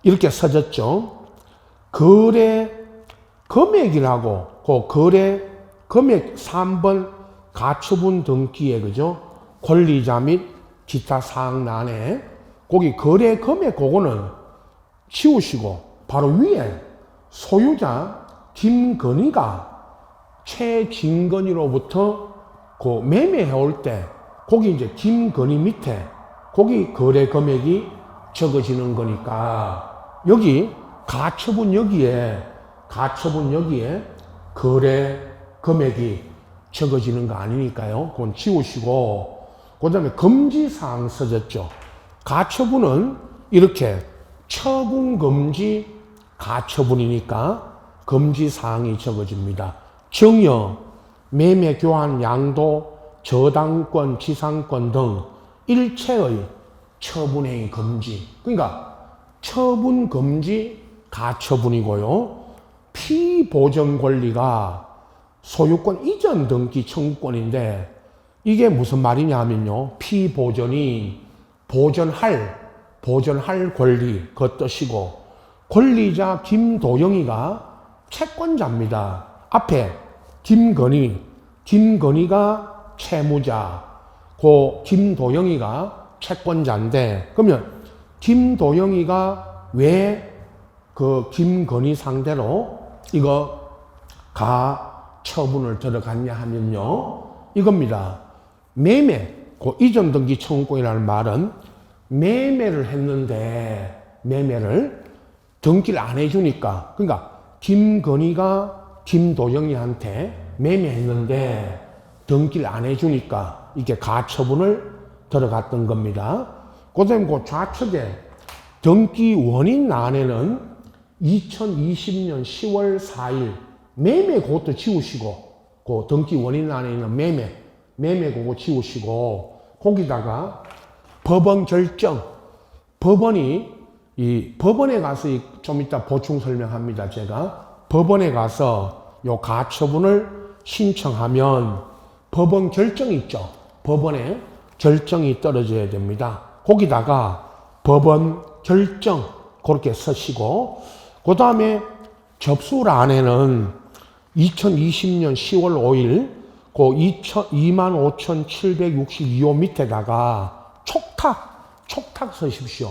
이렇게 써졌죠. 거래 금액이라고 그 거래 금액 3번 가처분 등기에 그죠? 권리자 및 기타 사항란에 거기 거래 금액 그거는 치우시고 바로 위에 소유자 김건희가 최진건이로부터 그 매매해 올 때 거기 이제 김건희 밑에 거기 거래 금액이 적어지는 거니까 여기 가처분 여기에 거래 금액이 적어지는 거 아니니까요. 그건 지우시고 그 다음에 금지사항 써졌죠. 가처분은 이렇게 처분금지 가처분이니까 금지사항이 적어집니다. 증여, 매매 교환 양도, 저당권, 지상권 등 일체의 처분행위 금지. 그러니까 처분 금지 가처분이고요. 피보전 권리가 소유권 이전 등기 청구권인데 이게 무슨 말이냐 하면요. 피보전이 보전할 권리 그 뜻이고 권리자 김도영이가 채권자입니다. 앞에 김건희가 채무자, 그 김도영이가 채권자인데 그러면 김도영이가 왜 그 김건희 상대로 이거 가처분을 들어갔냐 하면요. 이겁니다. 매매, 그 이전 등기 청구권이라는 말은 매매를 했는데 매매를 등기를 안 해주니까 그러니까 김건희가 김도영이한테 매매했는데 등기를 안 해주니까 이게 가처분을 들어갔던 겁니다. 그 다음에 그 좌측에 등기 원인 안에는 2020년 10월 4일 매매 그것도 지우시고 그 등기 원인 안에 있는 매매 그거 지우시고 거기다가 법원 결정 법원에 가서 좀 이따 보충 설명합니다. 제가 법원에 가서 요 가처분을 신청하면 법원 결정이 있죠. 법원에 결정이 떨어져야 됩니다. 거기다가 법원 결정 그렇게 쓰시고, 그 다음에 접수란에는 2020년 10월 5일 그 25,762호 밑에다가 촉탁 쓰십시오.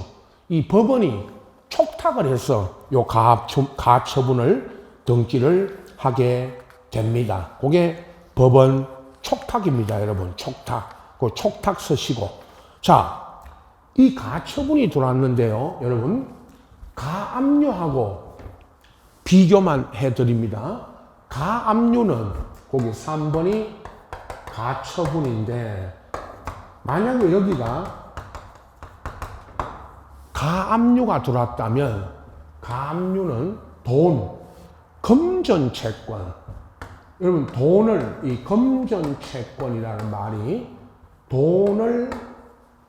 이 법원이 촉탁을 해서 요 가처분을 등기를 하게 됩니다. 그게 법원 촉탁입니다, 여러분. 촉탁. 그 촉탁 쓰시고. 자, 이 가처분이 들어왔는데요, 여러분. 가압류하고 비교만 해드립니다. 가압류는 거기 3번이 가처분인데, 만약에 여기가 가압류가 들어왔다면, 가압류는 돈, 금전채권. 여러분, 돈을, 이 금전채권이라는 말이 돈을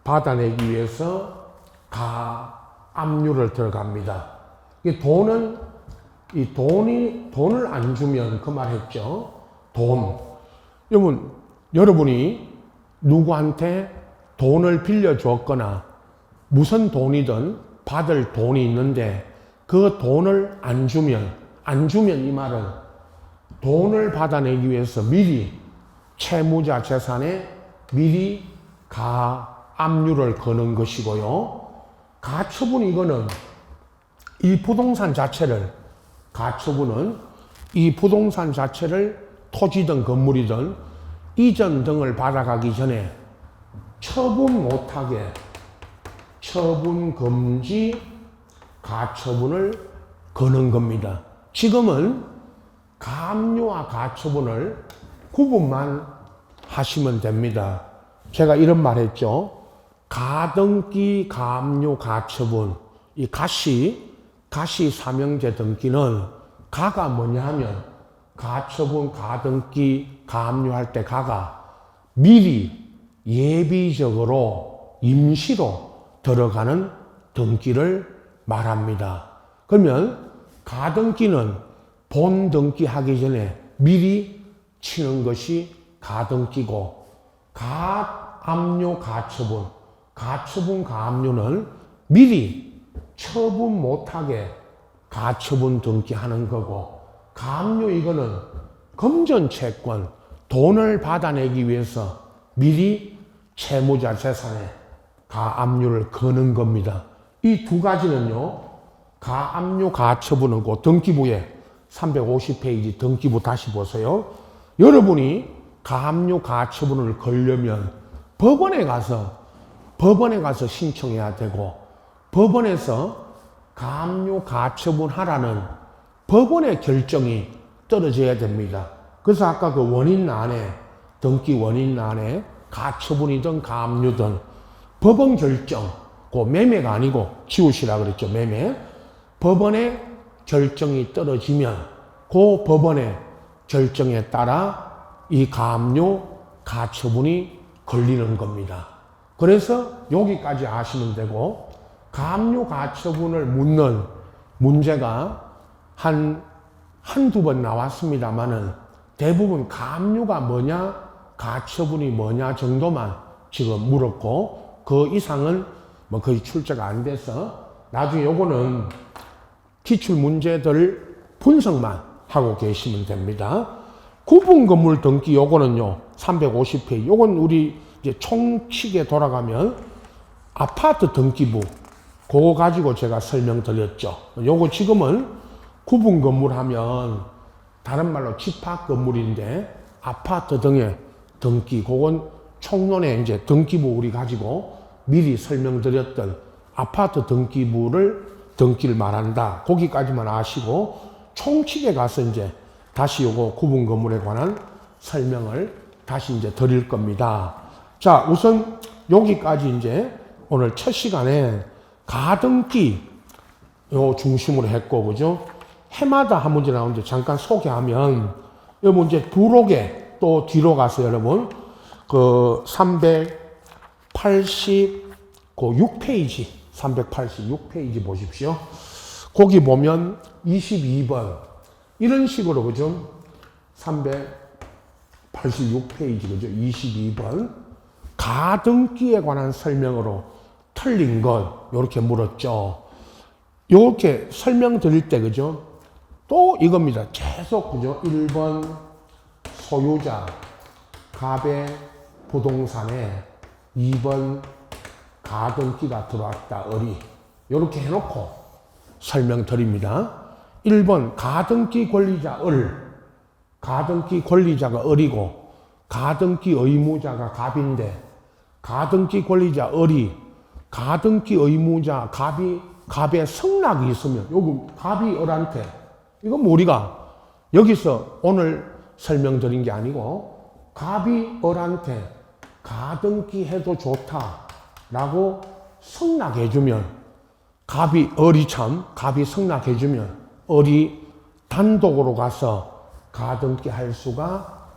받아내기 위해서 가압류를 들어갑니다. 이 돈은, 돈을 안 주면 그 말 했죠. 돈. 여러분이 누구한테 돈을 빌려줬거나 무슨 돈이든 받을 돈이 있는데 그 돈을 안 주면 이 말은 돈을 받아내기 위해서 미리 채무자 재산에 미리 가압류를 거는 것이고요. 가처분 이거는 이 부동산 자체를, 가처분은 이 부동산 자체를 토지든 건물이든 이전 등을 받아가기 전에 처분 못하게 처분 금지 가처분을 거는 겁니다. 지금은 가압류와 가처분을 구분만 하시면 됩니다. 제가 이런 말 했죠. 가등기, 가압류, 가처분. 이 가시 사명제 등기는 가가 뭐냐 하면 가처분, 가등기, 가압류 할 때 가가 미리 예비적으로 임시로 들어가는 등기를 말합니다. 그러면 가등기는 본 등기 하기 전에 미리 치는 것이 가등기고, 가압류, 가처분, 가압류는 미리 처분 못하게 가처분 등기하는 거고, 가압류 이거는 금전채권, 돈을 받아내기 위해서 미리 채무자 재산에 가압류를 거는 겁니다. 이 두 가지는요, 가압류, 가처분은 그 등기부에 350페이지 등기부 다시 보세요. 여러분이 가압류, 가처분을 걸려면 법원에 가서 신청해야 되고, 법원에서 가압류, 가처분 하라는 법원의 결정이 떨어져야 됩니다. 그래서 아까 그 원인란에, 등기 원인란에 가처분이든 가압류든 법원 결정, 그 매매가 아니고 지우시라 그랬죠, 매매. 법원의 결정이 떨어지면 그 법원의 결정에 따라 이 가압류, 가처분이 걸리는 겁니다. 그래서 여기까지 아시면 되고, 가압류, 가처분을 묻는 문제가 한두 번 나왔습니다만은 대부분 가압류가 뭐냐, 가처분이 뭐냐 정도만 지금 물었고, 그 이상은 뭐 거의 출제가 안 돼서 나중에 요거는 기출 문제들 분석만 하고 계시면 됩니다. 구분건물 등기 요거는요, 350페이지. 요건 우리 이제 총칙에 돌아가면 아파트 등기부, 그거 가지고 제가 설명드렸죠. 요거 지금은 구분건물 하면 다른 말로 집합건물인데 아파트 등의 등기, 그건 총론에 이제 등기부 우리 가지고 미리 설명드렸던 아파트 등기를 말한다. 거기까지만 아시고 총칙에 가서 이제 다시 요거 구분 건물에 관한 설명을 다시 이제 드릴 겁니다. 자, 우선 여기까지 이제 오늘 첫 시간에 가등기 요 중심으로 했고, 그죠? 해마다 한 문제 나오는데 잠깐 소개하면, 이 문제 부록에 또 뒤로 가서 여러분 그 386페이지 386페이지 보십시오. 거기 보면 22번 이런 식으로, 그죠? 386페이지, 그죠? 22번. 가등기에 관한 설명으로 틀린 것, 요렇게 물었죠. 요렇게 설명드릴 때, 그죠? 또 이겁니다. 계속, 그죠? 1번 소유자, 갑의 부동산에 2번 가등기가 들어왔다, 을이. 요렇게 해놓고 설명드립니다. 1번 가등기 권리자 을, 가등기 권리자가 을이고 가등기 의무자가 갑인데, 가등기 권리자 을이 가등기 의무자 갑의 승낙이 있으면, 요거 갑이 을한테, 이건 뭐 우리가 여기서 오늘 설명드린 게 아니고, 갑이 을한테 가등기 해도 좋다라고 승낙해주면, 갑이 승낙해주면 을이 단독으로 가서 가등기 할 수가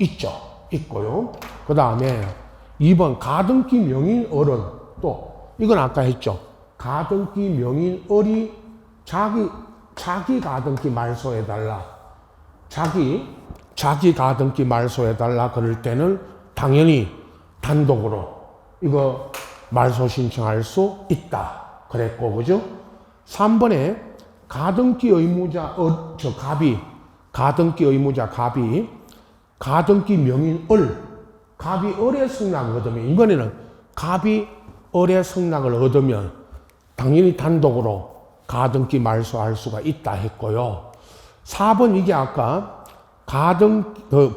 있고요. 그 다음에 2번 가등기 명인 을은 또, 이건 아까 했죠. 가등기 명인 을이 자기 가등기 말소해달라. 자기 가등기 말소해달라 그럴 때는 당연히 단독으로 이거 말소 신청할 수 있다 그랬고, 그죠? 3번에 가등기 의무자 가등기 의무자 갑이 가등기 명인 갑이 을의 승낙을 얻으면, 이번에는 갑이 을의 승낙을 얻으면 당연히 단독으로 가등기 말소할 수가 있다 했고요. 4번 이게 아까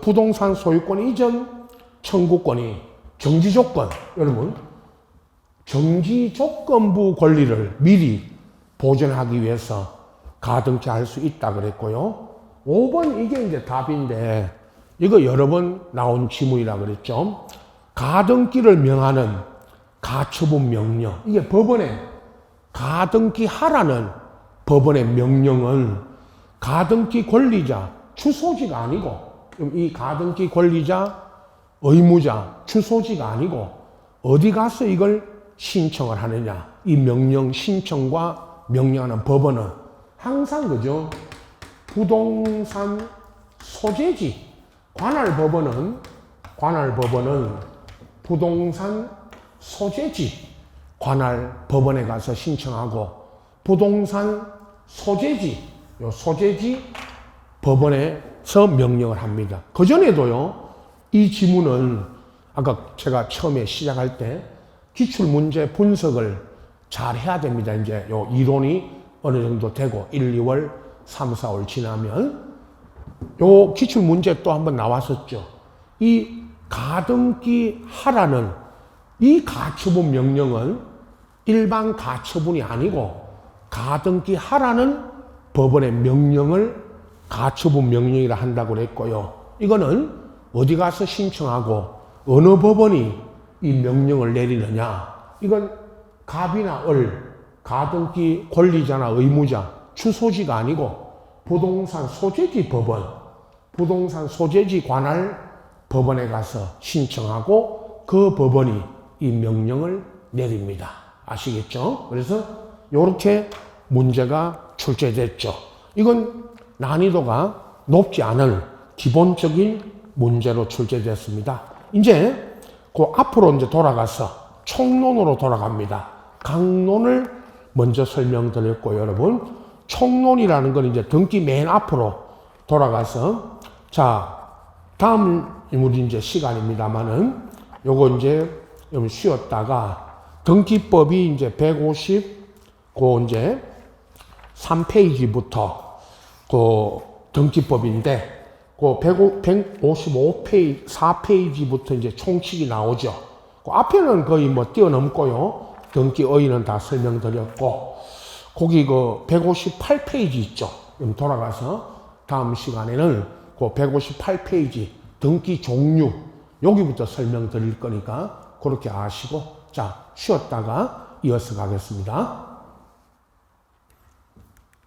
부동산 소유권 이전 청구권이 정지조건, 여러분 정지조건부 권리를 미리 보존하기 위해서 가등기 할 수 있다 그랬고요. 5번 이게 이제 답인데, 이거 여러 번 나온 지문이라 그랬죠. 가등기를 명하는 가처분 명령, 이게 법원에 가등기 하라는 법원의 명령은 가등기 권리자 주소지가 아니고, 이 가등기 권리자 의무자 주소지가 아니고 어디 가서 이걸 신청을 하느냐, 이 명령 신청과 명령하는 법원은 항상, 그죠? 부동산 소재지, 관할 법원은 부동산 소재지 관할 법원에 가서 신청하고, 부동산 소재지 법원에서 명령을 합니다. 그전에도요, 이 지문은 아까 제가 처음에 시작할 때 기출문제 분석을 잘 해야 됩니다. 이제 요 이론이 어느 정도 되고 1, 2월, 3, 4월 지나면 요 기출문제 또 한번 나왔었죠. 이 가등기 하라는 이 가처분 명령은 일반 가처분이 아니고 가등기 하라는 법원의 명령을 가처분 명령이라 한다고 그랬고요. 이거는 어디 가서 신청하고 어느 법원이 이 명령을 내리느냐, 이건 갑이나 을, 가등기 권리자나 의무자 주소지가 아니고 부동산 소재지 법원, 부동산 소재지 관할 법원에 가서 신청하고 그 법원이 이 명령을 내립니다. 아시겠죠? 그래서 이렇게 문제가 출제됐죠. 이건 난이도가 높지 않은 기본적인 문제로 출제됐습니다. 이제 그 앞으로 이제 돌아가서 총론으로 돌아갑니다. 강론을 먼저 설명드렸고, 여러분 총론이라는 건 이제 등기 맨 앞으로 돌아가서, 자 다음 우리 이제 시간입니다만은 요거 이제 좀 쉬었다가 등기법이 이제 150고 이제 3페이지부터 그 등기법인데, 그 155페이지, 4페이지부터 이제 총칙이 나오죠. 그 앞에는 거의 뭐 뛰어넘고요. 등기의의는 다 설명드렸고, 거기 그 158페이지 있죠. 그럼 돌아가서 다음 시간에는 그 158페이지 등기 종류, 여기부터 설명드릴 거니까 그렇게 아시고, 자, 쉬었다가 이어서 가겠습니다.